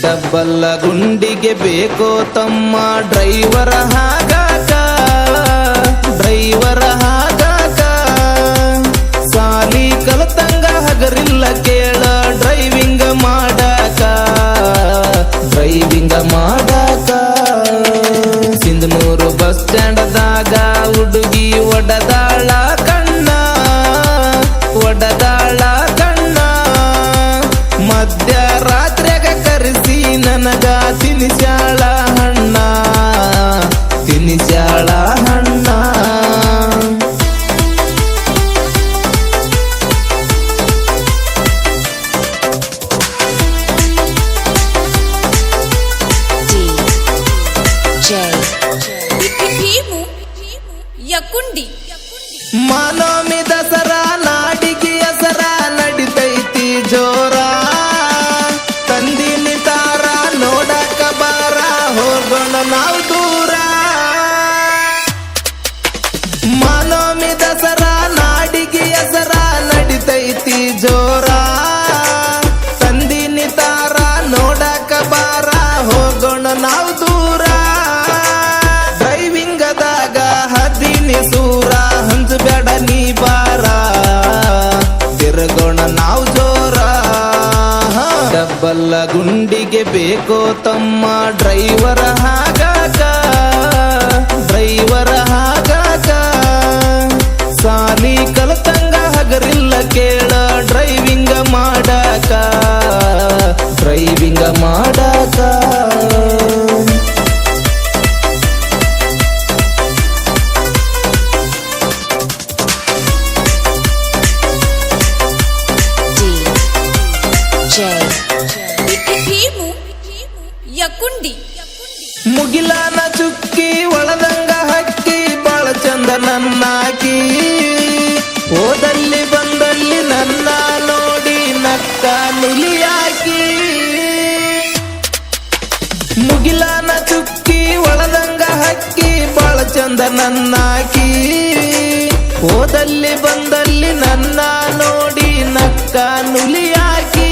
ಡಬ್ಬಲ್ಲ ಗುಂಡಿಗೆ ಬೇಕೋ ತಮ್ಮ ಡ್ರೈವರ ಹಾಗಾಕ ಡ್ರೈವರ ಹಾಗಾಕ ಸಾಲಿ ಕಲತಂಗ ಹಗರಿಲ್ಲ ಕೇಳ ಡ್ರೈವಿಂಗ್ ಮಾಡಾಕ ಡ್ರೈವಿಂಗ್ ಮಾಡಾಕ ಸಿಂಧನೂರು ಬಸ್ ಸ್ಟ್ಯಾಂಡದಾಗ ಹುಡುಗಿ ಒಡದಾಳ ಕಣ್ಣ ಒಡದಾಳ ಕಣ್ಣ ಮಧ್ಯರಾತ್ರಿಯಾಗ ಕರೆಸಿ ನನಗ ತಿನಿಸ್ಯಾಳ ಹಣ್ಣ ತಿನಿಸ್ಯಾಳ ಹಣ್ಣ ಯಕುಂಡಿ ಮಾನೋಮಿ ದಸರಾ ನಾಡಿಗೆ ಹೆಸರ ನಡಿತೈತಿ ಜೋರ ತಂದಿನಿ ತಾರ ನೋಡಕ ಬಾರ ಹೋಗೋಣ ನಾವು ದೂರ ಮಾನೋಮಿ ದಸರಾ ನಾಡಿಗೆ ಹೆಸರ ನಡಿತೈತಿ ಜೋರ ತಂದಿನಿ ತಾರ ನೋಡಕ ಬಾರ ಹೋಗೋಣ ನಾವು ದೂರ ಡ್ರೈವಿಂಗದಾಗ ಹದಿನಿ ಸೂರ ಹಂಚಬೇಡ ನೀ ಬಾರ ತಿರುಗೋಣ ನಾವು ಜೋರ ಡಬ್ಬಲ್ಲ ಗುಂಡಿಗೆ ಬೇಕೋ ತಮ್ಮ ಡ್ರೈವರ ಹಾಗಾಕ ಡ್ರೈವರ ಹಾಗಾಕ ಸಾಲಿ ಕಲತಂಗ ಹಗರಿಲ್ಲ ಕೇಳ ಡ್ರೈವಿಂಗ್ ಮಾಡಾಕ ಡ್ರೈವಿಂಗ್ ಮಾಡಾಕ ಯಕುಂಡಿ ಮುಗಿಲಾನ ಚುಕ್ಕಿ ಒಳದಂಗ ಹಕ್ಕಿ ಬಾಳ ಚಂದ ನನ್ನಾಕಿ ಹೋದಲ್ಲಿ ಬಂದಲ್ಲಿ ನನ್ನ ನೋಡಿ ನಕ್ಕ ನುಲಿಯಾಕಿ ಮುಗಿಲಾನ ಚುಕ್ಕಿ ಒಳದಂಗ ಹಕ್ಕಿ ಬಾಳ ಚಂದ ನನ್ನಾಕಿ ಹೋದಲ್ಲಿ ಬಂದಲ್ಲಿ ನನ್ನ ನೋಡಿ ನಕ್ಕ ನುಲಿಯಾಕಿ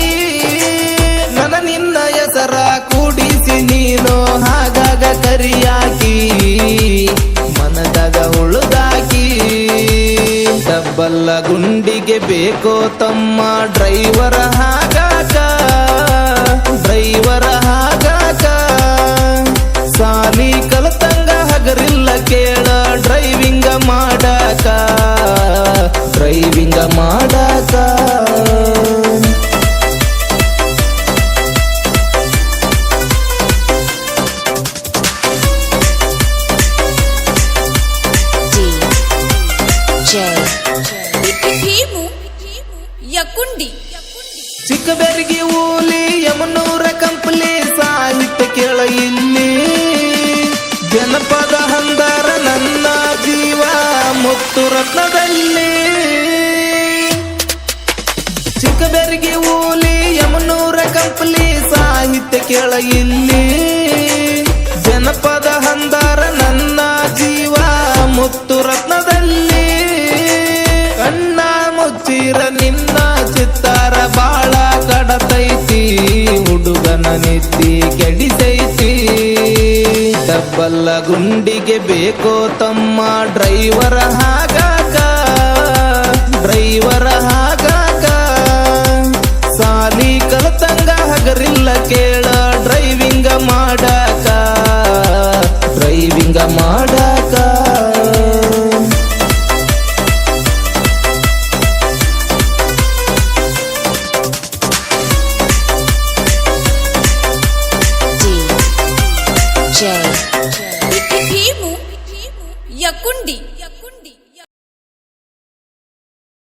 ನನ್ನ ನಿನ್ನ ಹೆಸರ ಕೂಡಿಸಿ ನೀನು ಹಾಗಾಗ ಕರಿಯಾಕಿ ಮನದಾಗ ಉಳುದಾಕಿ ಡಬ್ಬಲ್ಲ ಗುಂಡಿಗೆ ಬೇಕೋ ತಮ್ಮ ಡ್ರೈವರ ಹಾಗಾಕ ಡ್ರೈವರ ಹಾಗಾಕ ಸಾಲಿ ಕಲತಂಗ ಹಗರಿಲ್ಲ ಕೇಳ ಡ್ರೈವಿಂಗ್ ಮಾಡಾಕ ಡ್ರೈವಿಂಗ್ ಮಾಡಾಕ ಯಕುಂಡಿ ಚಿಕ್ಕಬೆರಗಿ ಊಲಿ ಯಮನೂರ ಕಂಪ್ಲಿ ಸಾಹಿತ್ಯ ಕೇಳ ಇಲ್ಲಿ ಜನಪದ ಹಂದರ ನನ್ನ ಜೀವ ಮುತ್ತು ರತ್ನದಲ್ಲಿ ಚಿಕ್ಕಬೆರಗಿ ಊಲಿ ಯಮನೂರ ಕಂಪ್ಲಿ ಸಾಹಿತ್ಯ ಕೇಳ ಇಲ್ಲಿ ಜನಪದ ಹಂದರ ನನ್ನ ಜೀವ ಮುತ್ತು ರತ್ನದಲ್ಲಿ ಕಣ್ಣ ಮುಚ್ಚಿರ ನಿನ್ನ ಚಿತ್ತಾರ ಬಾಳ ಕಡತೈತಿ ಹುಡುಗನ ನಿದ್ದಿ ಕೆಡಿಸೈತಿ ಡಬ್ಬಲ್ಲ ಗುಂಡಿಗೆ ಬೇಕೋ ತಮ್ಮ ಡ್ರೈವರ ಹಾಗಾಕ ಡ್ರೈವರ ಹಾಗಾಕ ಸಾಲಿ ಕಲತಂಗ ಹಗರಿಲ್ಲ ಕೇಳ